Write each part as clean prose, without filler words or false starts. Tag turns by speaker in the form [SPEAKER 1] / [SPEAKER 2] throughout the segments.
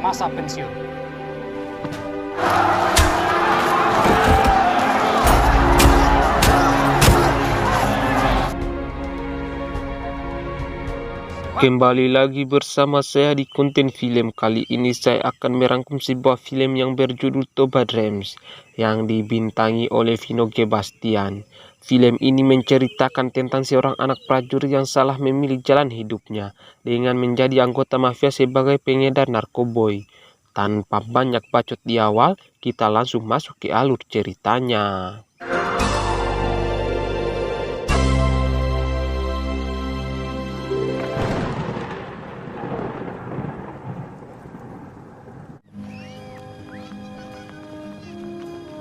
[SPEAKER 1] masa pensiun.
[SPEAKER 2] Kembali lagi bersama saya di konten film. Kali ini saya akan merangkum sebuah film yang berjudul Toba Dreams yang dibintangi oleh Vino G. Bastian. Film ini menceritakan tentang seorang anak prajurit yang salah memilih jalan hidupnya dengan menjadi anggota mafia sebagai pengedar narkoboy. Tanpa banyak bacot di awal, kita langsung masuk ke alur ceritanya.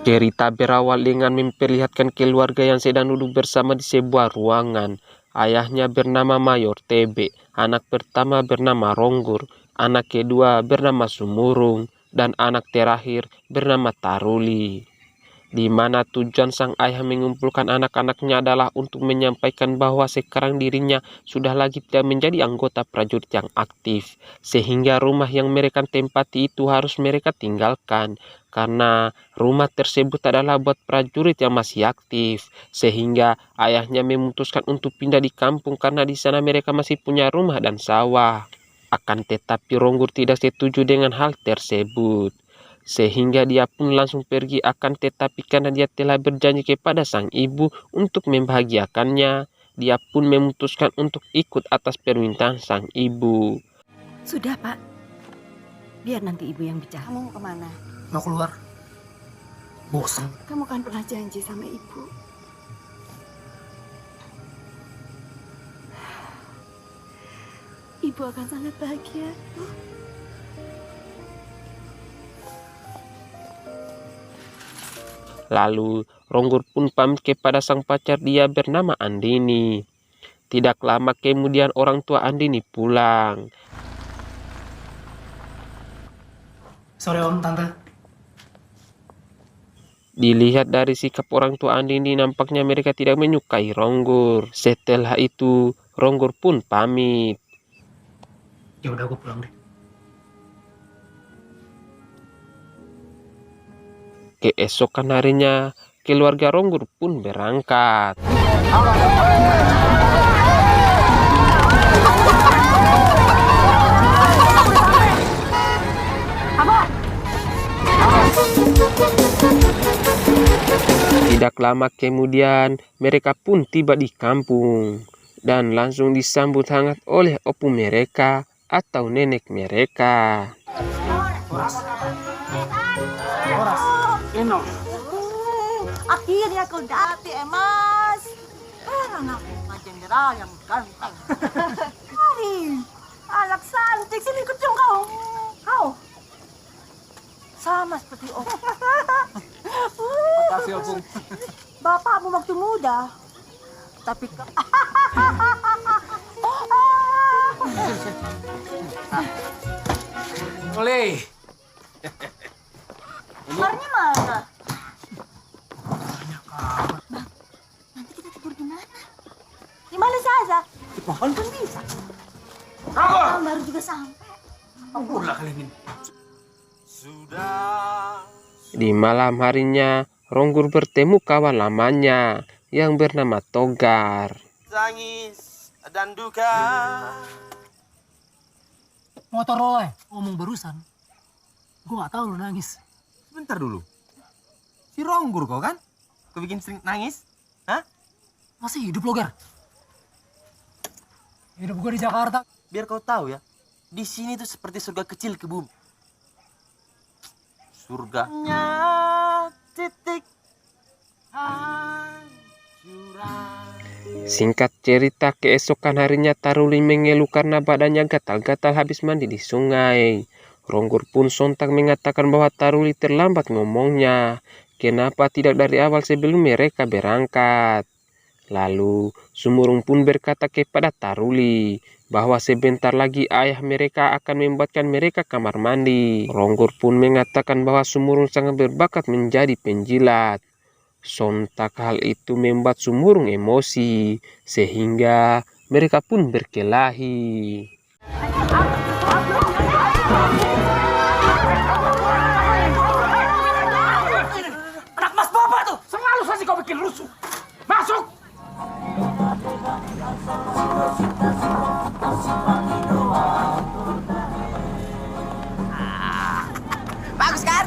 [SPEAKER 2] Cerita berawal dengan memperlihatkan keluarga yang sedang duduk bersama di sebuah ruangan. Ayahnya bernama Mayor TB, anak pertama bernama Ronggur, anak kedua bernama Sumurung, dan anak terakhir bernama Taruli. Di mana tujuan sang ayah mengumpulkan anak-anaknya adalah untuk menyampaikan bahwa sekarang dirinya sudah lagi tidak menjadi anggota prajurit yang aktif, sehingga rumah yang mereka tempati itu harus mereka tinggalkan, karena rumah tersebut adalah buat prajurit yang masih aktif, sehingga ayahnya memutuskan untuk pindah di kampung karena di sana mereka masih punya rumah dan sawah. Akan tetapi Ronggur tidak setuju dengan hal tersebut, sehingga dia pun langsung pergi, akan tetapi karena dia telah berjanji kepada sang ibu untuk membahagiakannya, dia pun memutuskan untuk ikut atas permintaan sang ibu.
[SPEAKER 3] Sudah, Pak. Biar nanti ibu yang bicara.
[SPEAKER 4] Kamu mau kemana?
[SPEAKER 1] Mau keluar? Bosan.
[SPEAKER 4] Kamu kan pernah janji sama ibu. Ibu akan sangat bahagia.
[SPEAKER 2] Lalu Ronggur pun pamit kepada sang pacar dia bernama Andini. Tidak lama kemudian orang tua Andini pulang.
[SPEAKER 1] Sore om, tante.
[SPEAKER 2] Dilihat dari sikap orang tua Andini, nampaknya mereka tidak menyukai Ronggur. Setelah itu Ronggur pun pamit.
[SPEAKER 1] Ya udah, gue pulang deh.
[SPEAKER 2] Keesokan harinya, keluarga Ronggur pun berangkat. Tidak lama kemudian, mereka pun tiba di kampung dan langsung disambut hangat oleh opung mereka atau nenek mereka.
[SPEAKER 1] Eno.
[SPEAKER 4] Akhirnya kau dati, Emas. Anak jenderal yang ganteng. Hari, anak cantik, sini ikut dong kau. Kau sama seperti om.
[SPEAKER 1] Makasih opung.
[SPEAKER 4] Bapakmu waktu muda, tapi
[SPEAKER 1] Oleh.
[SPEAKER 4] kamarnya mana? Nanti kita tidur di mana? Di mana saja?
[SPEAKER 1] Di pohon
[SPEAKER 4] Kan bisa.
[SPEAKER 1] Ronggur.
[SPEAKER 4] Baru juga sampai.
[SPEAKER 1] Ampurlah kalian ini.
[SPEAKER 2] Di malam harinya, Ronggur bertemu kawan lamanya yang bernama Togar.
[SPEAKER 5] Tangis dan duka.
[SPEAKER 6] Motor lo ngomong barusan. Gue gak tahu lo nangis.
[SPEAKER 5] Sebentar dulu. Si Ronggur kau kan? Kau bikin sering nangis? Hah?
[SPEAKER 6] Masih hidup lo, Gar? Hidup gue di Jakarta.
[SPEAKER 5] Biar kau tahu ya. Di sini tuh seperti surga kecil ke bumi. Surga. Titik hancuran.
[SPEAKER 2] Singkat cerita, keesokan harinya Taruli mengeluh karena badannya gatal-gatal habis mandi di sungai. Ronggur pun sontak mengatakan bahwa Taruli terlambat ngomongnya. Kenapa tidak dari awal sebelum mereka berangkat? Lalu Sumurung pun berkata kepada Taruli bahwa sebentar lagi ayah mereka akan membuatkan mereka kamar mandi. Ronggur pun mengatakan bahwa Sumurung sangat berbakat menjadi penjilat. Sontak hal itu membuat Sumurung emosi, sehingga mereka pun berkelahi.
[SPEAKER 5] Bagus kan?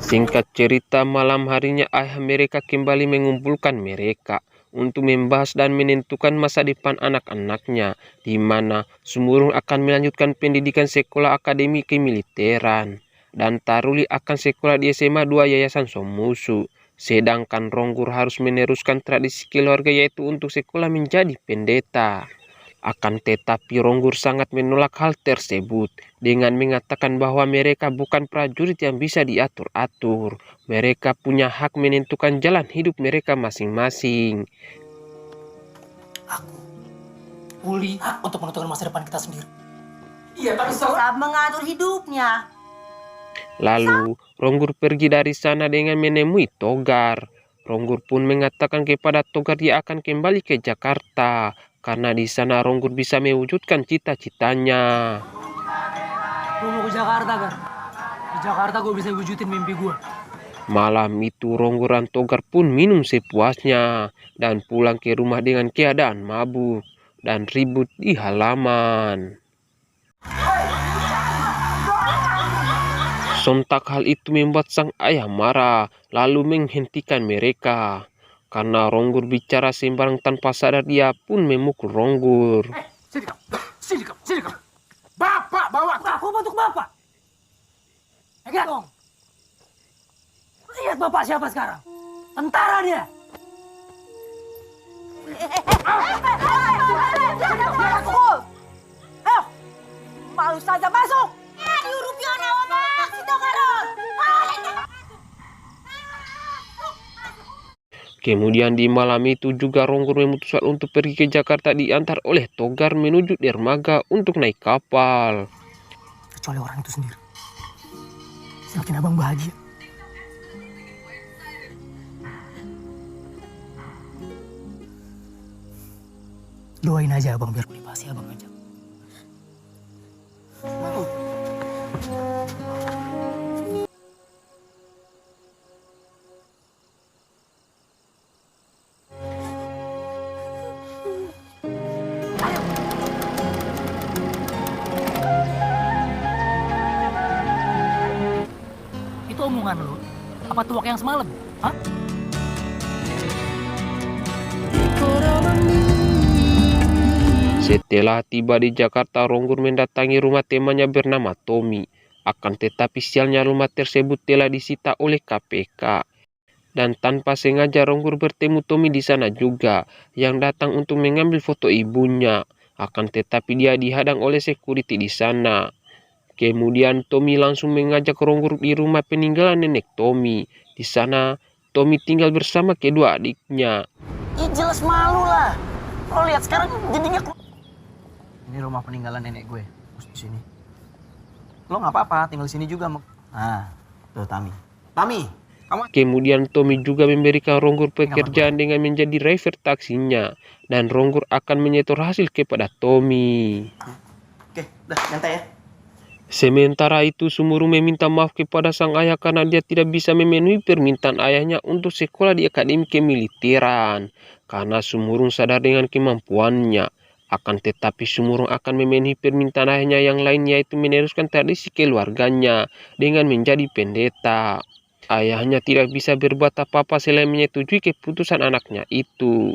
[SPEAKER 2] Singkat cerita, malam harinya ayah mereka kembali mengumpulkan mereka untuk membahas dan menentukan masa depan anak-anaknya, di mana Sumurung akan melanjutkan pendidikan sekolah akademi kemiliteran dan Taruli akan sekolah di SMA 2 Yayasan Somusu. Sedangkan Ronggur harus meneruskan tradisi keluarga yaitu untuk sekolah menjadi pendeta. Akan tetapi Ronggur sangat menolak hal tersebut dengan mengatakan bahwa mereka bukan prajurit yang bisa diatur-atur. Mereka punya hak menentukan jalan hidup mereka masing-masing.
[SPEAKER 6] Aku pulih hak untuk menentukan masa depan kita sendiri.
[SPEAKER 1] Iya, tapi
[SPEAKER 4] Bisa mengatur hidupnya.
[SPEAKER 2] Lalu Ronggur pergi dari sana dengan menemui Togar. Ronggur pun mengatakan kepada Togar dia akan kembali ke Jakarta karena di sana Ronggur bisa mewujudkan cita-citanya.
[SPEAKER 6] Gue mau ke Jakarta kan. Di Jakarta gue bisa wujudin mimpi gue.
[SPEAKER 2] Malam itu Ronggur dan Togar pun minum sepuasnya dan pulang ke rumah dengan keadaan mabuk dan ribut di halaman. Sontak hal itu membuat sang ayah marah lalu menghentikan mereka. Karena Ronggur bicara sembarang tanpa sadar, dia pun memukul Ronggur.
[SPEAKER 1] Sini kamu. Sini kamu. Sini kamu. Bapak bawa.
[SPEAKER 6] Aku bantu bapak. Lihat dong. Lihat bapak siapa sekarang? Tentara dia.
[SPEAKER 4] Ayo, malu saja masuk. Diurupi orang awak, situ karon.
[SPEAKER 2] Kemudian di malam itu juga Ronggur memutuskan untuk pergi ke Jakarta diantar oleh Togar menuju dermaga untuk naik kapal.
[SPEAKER 6] Kecuali orang itu sendiri. Semakin abang bahagia. Doain aja abang biar pasti abang aja. Itu omongan lo? Apa tuak yang semalam? Hah?
[SPEAKER 2] Setelah tiba di Jakarta, Ronggur mendatangi rumah temannya bernama Tommy. Akan tetapi sialnya rumah tersebut telah disita oleh KPK. Dan tanpa sengaja Ronggur bertemu Tommy di sana juga, yang datang untuk mengambil foto ibunya. Akan tetapi dia dihadang oleh security di sana. Kemudian Tommy langsung mengajak Ronggur di rumah peninggalan nenek Tommy. Di sana Tommy tinggal bersama kedua adiknya.
[SPEAKER 5] Ih, jelas malu lah. Lo lihat sekarang jadinya. Ini rumah peninggalan nenek gue. Terus di sini. Lo nggak apa-apa, tinggal di sini juga. Nah, tuh Tami. Tami, kamu.
[SPEAKER 2] Kemudian Tommy juga memberikan Ronggur pekerjaan dengan menjadi driver taksinya. Dan Ronggur akan menyetor hasil kepada Tommy.
[SPEAKER 5] Oke, udah nyantai ya.
[SPEAKER 2] Sementara itu Sumurung meminta maaf kepada sang ayah karena dia tidak bisa memenuhi permintaan ayahnya untuk sekolah di akademi kemiliteran. Karena Sumurung sadar dengan kemampuannya. Akan tetapi Sumurung akan memenuhi permintaan ayahnya yang lain yaitu meneruskan tradisi keluarganya dengan menjadi pendeta. Ayahnya tidak bisa berbuat apa-apa selain menyetujui keputusan anaknya itu.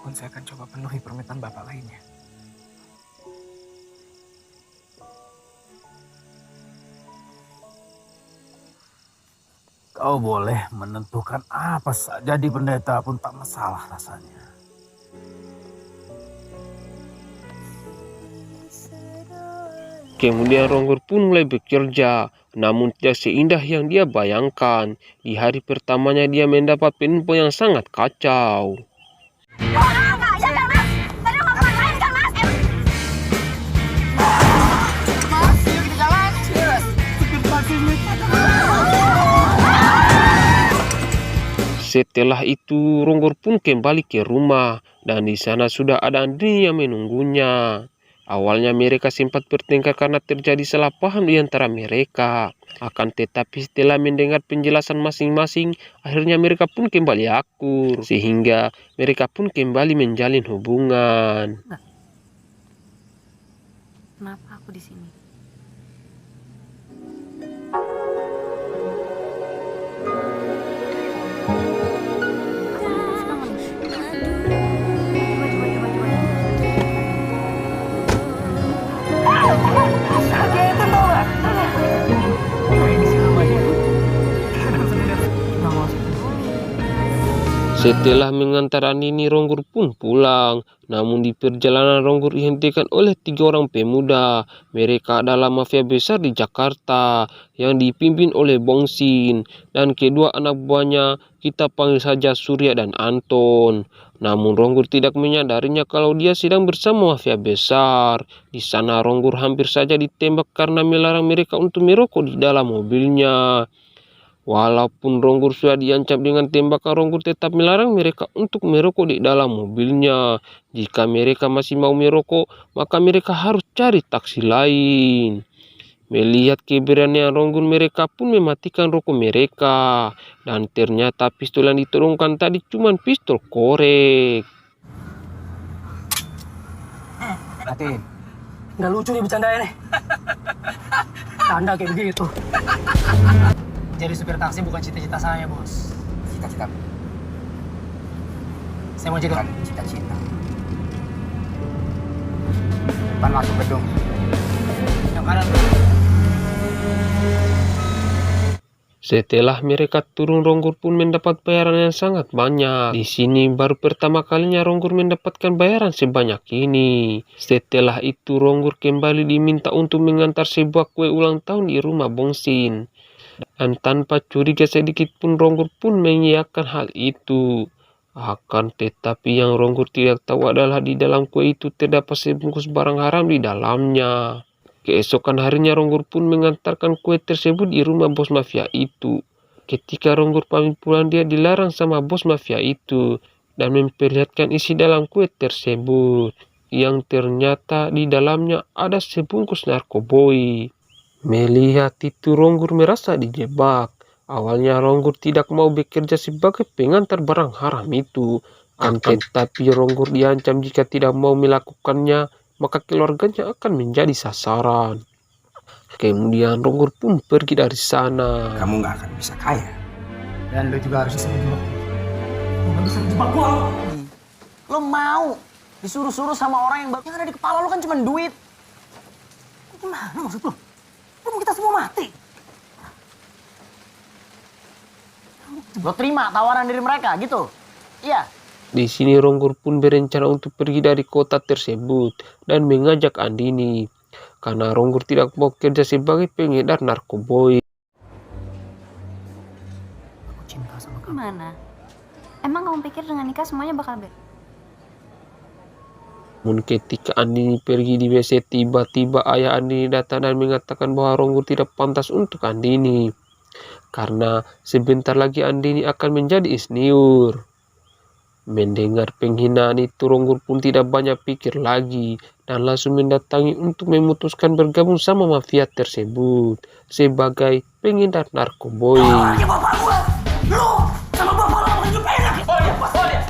[SPEAKER 1] Pun saya akan coba penuhi permintaan bapak lainnya.
[SPEAKER 7] Kau boleh menentukan apa saja di pendeta pun tak masalah rasanya.
[SPEAKER 2] Kemudian Ronggur pun mulai bekerja, namun tidak seindah yang dia bayangkan. Di hari pertamanya dia mendapat penumpang yang sangat kacau. Setelah itu Ronggur pun kembali ke rumah dan di sana sudah ada Andri yang menunggunya. Awalnya mereka sempat bertengkar karena terjadi salah paham di antara mereka. Akan tetapi setelah mendengar penjelasan masing-masing, akhirnya mereka pun kembali akur. Sehingga mereka pun kembali menjalin hubungan.
[SPEAKER 3] Kenapa aku di sini?
[SPEAKER 2] Setelah mengantar Andini, Ronggur pun pulang. Namun di perjalanan Ronggur dihentikan oleh 3 orang pemuda. Mereka adalah mafia besar di Jakarta yang dipimpin oleh Bongsin dan kedua anak buahnya, kita panggil saja Surya dan Anton. Namun Ronggur tidak menyadarinya kalau dia sedang bersama mafia besar. Di sana Ronggur hampir saja ditembak karena melarang mereka untuk merokok di dalam mobilnya. Walaupun Ronggur sudah diancam dengan tembakan, Ronggur tetap melarang mereka untuk merokok di dalam mobilnya. Jika mereka masih mau merokok, maka mereka harus cari taksi lain. Melihat keberanian Ronggur, mereka pun mematikan rokok mereka. Dan ternyata pistol yang diturunkan tadi cuma pistol korek.
[SPEAKER 5] Latin.
[SPEAKER 6] Nggak lucu nih bercandanya nih. Tanda kayak begitu. Jadi supir taksi bukan cita-cita saya, bos.
[SPEAKER 5] Cita-cita.
[SPEAKER 6] Saya mau jadi
[SPEAKER 5] Cita-cita. Depan masuk gedung.
[SPEAKER 6] yang kanan.
[SPEAKER 2] Setelah mereka turun, Ronggur pun mendapat bayaran yang sangat banyak. Di sini baru pertama kalinya Ronggur mendapatkan bayaran sebanyak ini. Setelah itu Ronggur kembali diminta untuk mengantar sebuah kue ulang tahun di rumah Bongsin. Dan tanpa curiga sedikit pun Ronggur pun mengiyakan hal itu. Akan tetapi yang Ronggur tidak tahu adalah di dalam kue itu terdapat sebungkus barang haram di dalamnya. Keesokan harinya Ronggur pun mengantarkan kue tersebut di rumah bos mafia itu. Ketika Ronggur pamit pulang, dia dilarang sama bos mafia itu dan memperlihatkan isi dalam kue tersebut, yang ternyata di dalamnya ada sebungkus narkoboy. Melihat itu Ronggur merasa dijebak. Awalnya Ronggur tidak mau bekerja sebagai pengantar barang haram itu. Tetapi Ronggur diancam jika tidak mau melakukannya, maka keluarganya akan menjadi sasaran. Kemudian Ronggur pun pergi dari sana.
[SPEAKER 5] Kamu nggak akan bisa kaya.
[SPEAKER 6] Dan lo juga harus bisa menjebak. Lo nggak bisa menjebak gua.
[SPEAKER 5] Lo mau disuruh-suruh sama orang yang ada di kepala lo kan cuma duit.
[SPEAKER 6] Gimana maksud lo? Lo mau kita semua mati?
[SPEAKER 5] Lo terima tawaran dari mereka gitu? Iya.
[SPEAKER 2] Di sini Ronggur pun berencana untuk pergi dari kota tersebut dan mengajak Andini. Karena Ronggur tidak mau kerja sebagai pengedar narkoboy.
[SPEAKER 6] Aku cinta sama kamu.
[SPEAKER 4] Gimana? Emang kamu pikir dengan nikah semuanya bakal baik?
[SPEAKER 2] Namun ketika Andini pergi di WC, tiba-tiba ayah Andini datang dan mengatakan bahwa Ronggur tidak pantas untuk Andini. Karena sebentar lagi Andini akan menjadi isniur. Mendengar penghinaan itu, Ronggur pun tidak banyak pikir lagi dan langsung mendatangi untuk memutuskan bergabung sama mafia tersebut sebagai pengedar narkoboy.
[SPEAKER 6] Ya bapak gua! Lo sama bapak lo hidup enak! Oh iya, pas dia!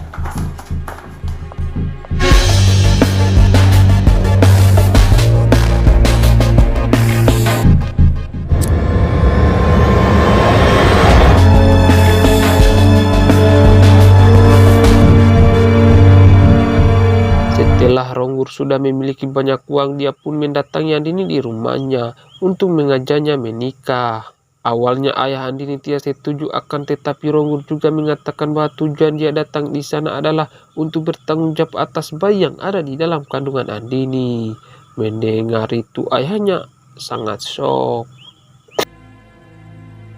[SPEAKER 2] Setelah Ronggur sudah memiliki banyak uang, dia pun mendatangi Andini di rumahnya untuk mengajaknya menikah. Awalnya ayah Andini tidak setuju, akan tetapi Ronggur juga mengatakan bahwa tujuan dia datang di sana adalah untuk bertanggung jawab atas bayi yang ada di dalam kandungan Andini. Mendengar itu ayahnya sangat shock.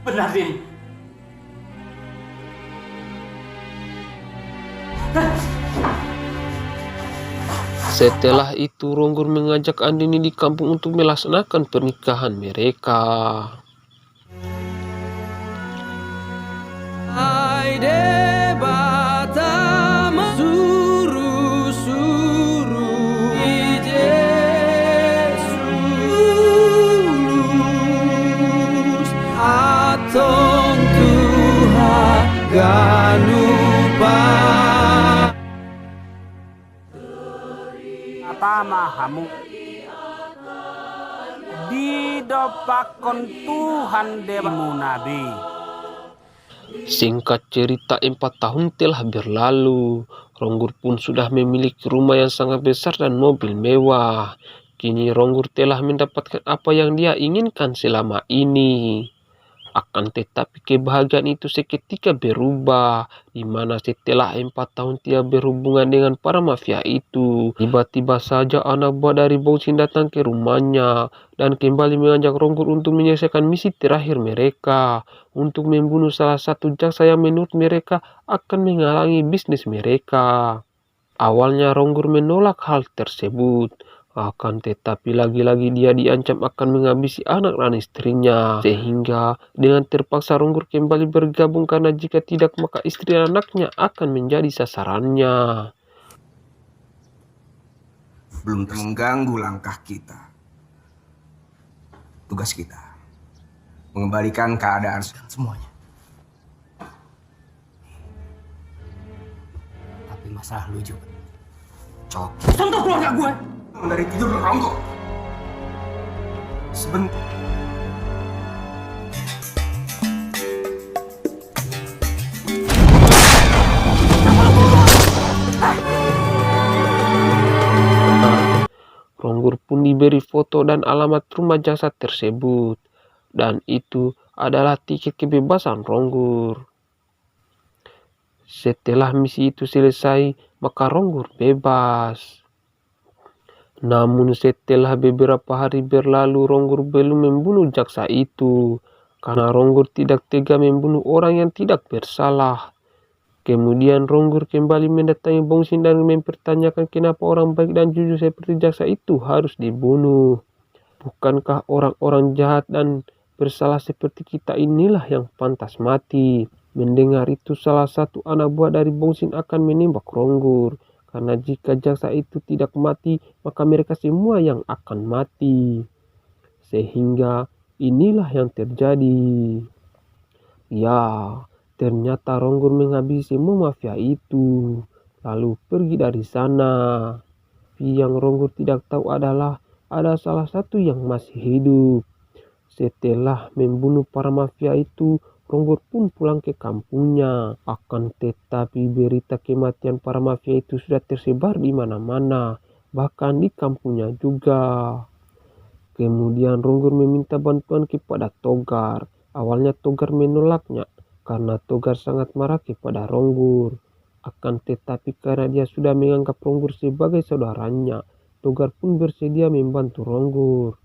[SPEAKER 6] Benar, Din.
[SPEAKER 2] Setelah itu Ronggur mengajak Andini di kampung untuk melaksanakan pernikahan mereka.
[SPEAKER 1] Pertama hamu didopakon Tuhan demu nabi.
[SPEAKER 2] Singkat cerita 4 tahun telah berlalu. Ronggur pun sudah memiliki rumah yang sangat besar dan mobil mewah. Kini Ronggur telah mendapatkan apa yang dia inginkan selama ini. Akan tetapi kebahagiaan itu seketika berubah, di mana setelah 4 tahun dia berhubungan dengan para mafia itu, tiba-tiba saja anak buah dari Bongsin datang ke rumahnya dan kembali mengajak Ronggur untuk menyelesaikan misi terakhir mereka, untuk membunuh salah satu jaksa yang menurut mereka akan menghalangi bisnis mereka. Awalnya Ronggur menolak hal tersebut. Akan tetapi lagi-lagi dia diancam akan menghabisi anak dan istrinya. Sehingga dengan terpaksa Ronggur kembali bergabung karena jika tidak maka istri dan anaknya akan menjadi sasarannya.
[SPEAKER 8] Belum mengganggu langkah kita. Tugas kita mengembalikan keadaan
[SPEAKER 6] Semuanya. Tapi masalah lu juga.
[SPEAKER 8] cok.
[SPEAKER 1] Sentuh keluarga gue.
[SPEAKER 8] Dari tidur ronggok. Sebentar.
[SPEAKER 2] Ronggur pun diberi foto dan alamat rumah jaksa tersebut. Dan itu adalah tiket kebebasan Ronggur. Setelah misi itu selesai, maka Ronggur bebas. Namun setelah beberapa hari berlalu, Ronggur belum membunuh jaksa itu. Karena Ronggur tidak tega membunuh orang yang tidak bersalah. Kemudian Ronggur kembali mendatangi Bongsin dan mempertanyakan kenapa orang baik dan jujur seperti jaksa itu harus dibunuh. Bukankah orang-orang jahat dan bersalah seperti kita inilah yang pantas mati? Mendengar itu salah satu anak buah dari Bongsin akan menembak Ronggur. Karena jika jaksa itu tidak mati, maka mereka semua yang akan mati. Sehingga inilah yang terjadi. Ya, ternyata Ronggur menghabisi semua mafia itu, lalu pergi dari sana. Tapi yang Ronggur tidak tahu adalah ada salah satu yang masih hidup. Setelah membunuh para mafia itu, Ronggur pun pulang ke kampungnya. Akan tetapi berita kematian para mafia itu sudah tersebar di mana-mana, bahkan di kampungnya juga. Kemudian Ronggur meminta bantuan kepada Togar. Awalnya Togar menolaknya karena Togar sangat marah kepada Ronggur. Akan tetapi karena dia sudah menganggap Ronggur sebagai saudaranya, Togar pun bersedia membantu Ronggur.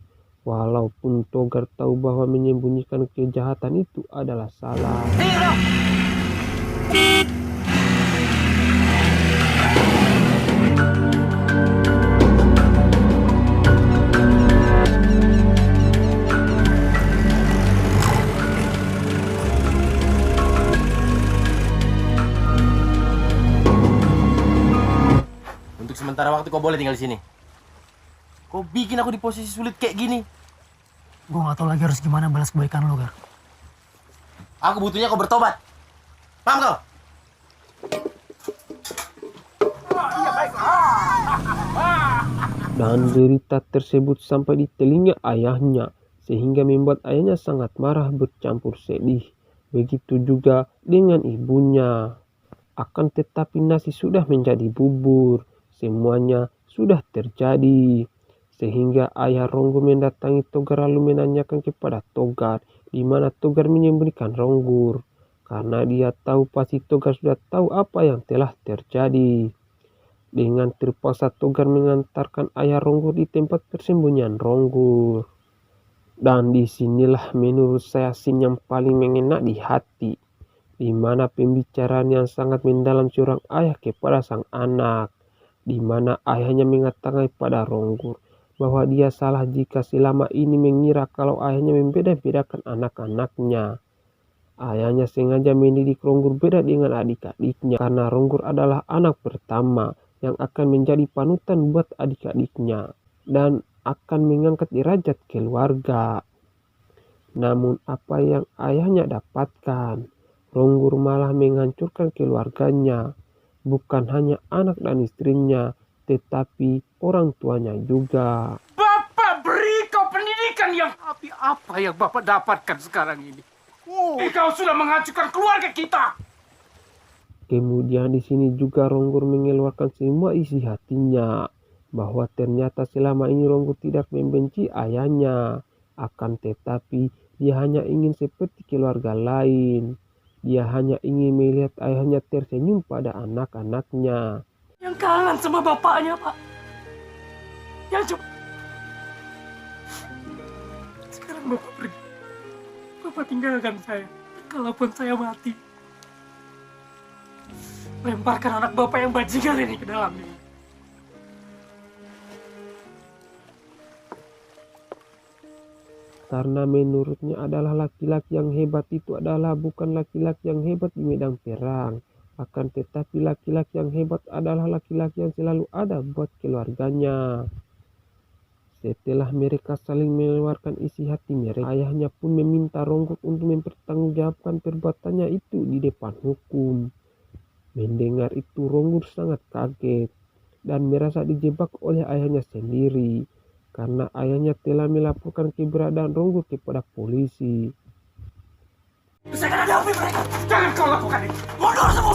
[SPEAKER 2] Walaupun Togar tahu bahwa menyembunyikan kejahatan itu adalah salah.
[SPEAKER 5] Untuk sementara waktu kau boleh tinggal di sini. Kau bikin aku di posisi sulit kayak gini.
[SPEAKER 6] Gue gak tahu lagi harus gimana balas kebaikan lo, Gar.
[SPEAKER 5] Aku butuhnya kau bertobat. Paham kau?
[SPEAKER 2] Dan berita tersebut sampai di telinga ayahnya, sehingga membuat ayahnya sangat marah bercampur sedih. Begitu juga dengan ibunya. Akan tetapi nasi sudah menjadi bubur. Semuanya sudah terjadi. Sehingga ayah Ronggur mendatangi Togar lalu menanyakan kepada Togar di mana Togar menyembunyikan Ronggur. Karena dia tahu pasti Togar sudah tahu apa yang telah terjadi. Dengan terpaksa Togar mengantarkan ayah Ronggur di tempat persembunyian Ronggur. Dan disinilah menurut saya scene yang paling mengena di hati. Di mana pembicaraan yang sangat mendalam seorang ayah kepada sang anak. Di mana ayahnya mengatakan kepada Ronggur bahwa dia salah jika selama ini mengira kalau ayahnya membeda-bedakan anak-anaknya. Ayahnya sengaja mendidik Ronggur beda dengan adik-adiknya karena Ronggur adalah anak pertama yang akan menjadi panutan buat adik-adiknya dan akan mengangkat derajat keluarga. Namun apa yang ayahnya dapatkan? Ronggur malah menghancurkan keluarganya. Bukan hanya anak dan istrinya, tetapi orang tuanya juga.
[SPEAKER 1] Bapak beri kau pendidikan yang api. Apa yang Bapak dapatkan sekarang ini? Kau sudah menghancurkan keluarga kita.
[SPEAKER 2] Kemudian di sini juga Ronggur mengeluarkan semua isi hatinya, bahwa ternyata selama ini Ronggur tidak membenci ayahnya, akan tetapi dia hanya ingin seperti keluarga lain. Dia hanya ingin melihat ayahnya tersenyum pada anak-anaknya.
[SPEAKER 6] Yang kangen sama bapaknya, Pak. Yang coba. Sekarang Bapak pergi. Bapak tinggalkan saya. Kalaupun saya mati, lemparkan anak Bapak yang bajingan ini ke dalamnya.
[SPEAKER 2] Karena menurutnya adalah laki-laki yang hebat itu adalah bukan laki-laki yang hebat di medan perang. Akan tetapi laki-laki yang hebat adalah laki-laki yang selalu ada buat keluarganya. Setelah mereka saling mengeluarkan isi hati mereka, ayahnya pun meminta Ronggur untuk mempertanggungjawabkan perbuatannya itu di depan hukum. Mendengar itu Ronggur sangat kaget dan merasa dijebak oleh ayahnya sendiri. Karena ayahnya telah melaporkan keberadaan Ronggur kepada polisi.
[SPEAKER 6] Saya akan hadapi mereka.
[SPEAKER 1] Jangan kau lakukan itu.
[SPEAKER 6] Mundur semua.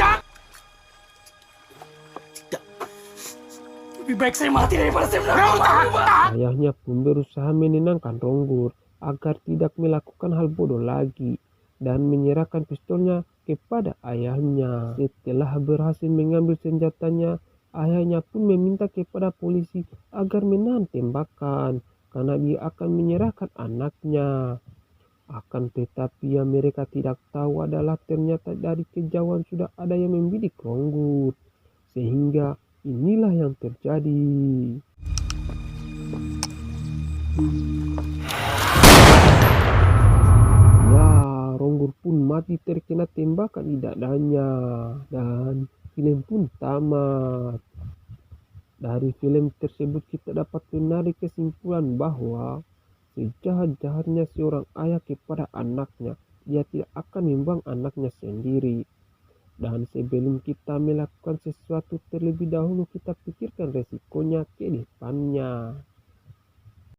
[SPEAKER 6] Lebih baik saya mati daripada saya menangkap Bapak.
[SPEAKER 2] Ayahnya pun berusaha menenangkan Ronggur agar tidak melakukan hal bodoh lagi dan menyerahkan pistolnya kepada ayahnya. Setelah berhasil mengambil senjatanya, ayahnya pun meminta kepada polisi agar menahan tembakan karena dia akan menyerahkan anaknya. Akan tetapi yang mereka tidak tahu adalah ternyata dari kejauhan sudah ada yang membidik Ronggur. Sehingga inilah yang terjadi. Ya, Ronggur pun mati terkena tembakan di dadanya dan film pun tamat. Dari film tersebut kita dapat menarik kesimpulan bahwa sejahat-jahatnya seorang ayah kepada anaknya, dia tidak akan membuang anaknya sendiri. Dan sebelum kita melakukan sesuatu terlebih dahulu kita pikirkan resikonya ke depannya.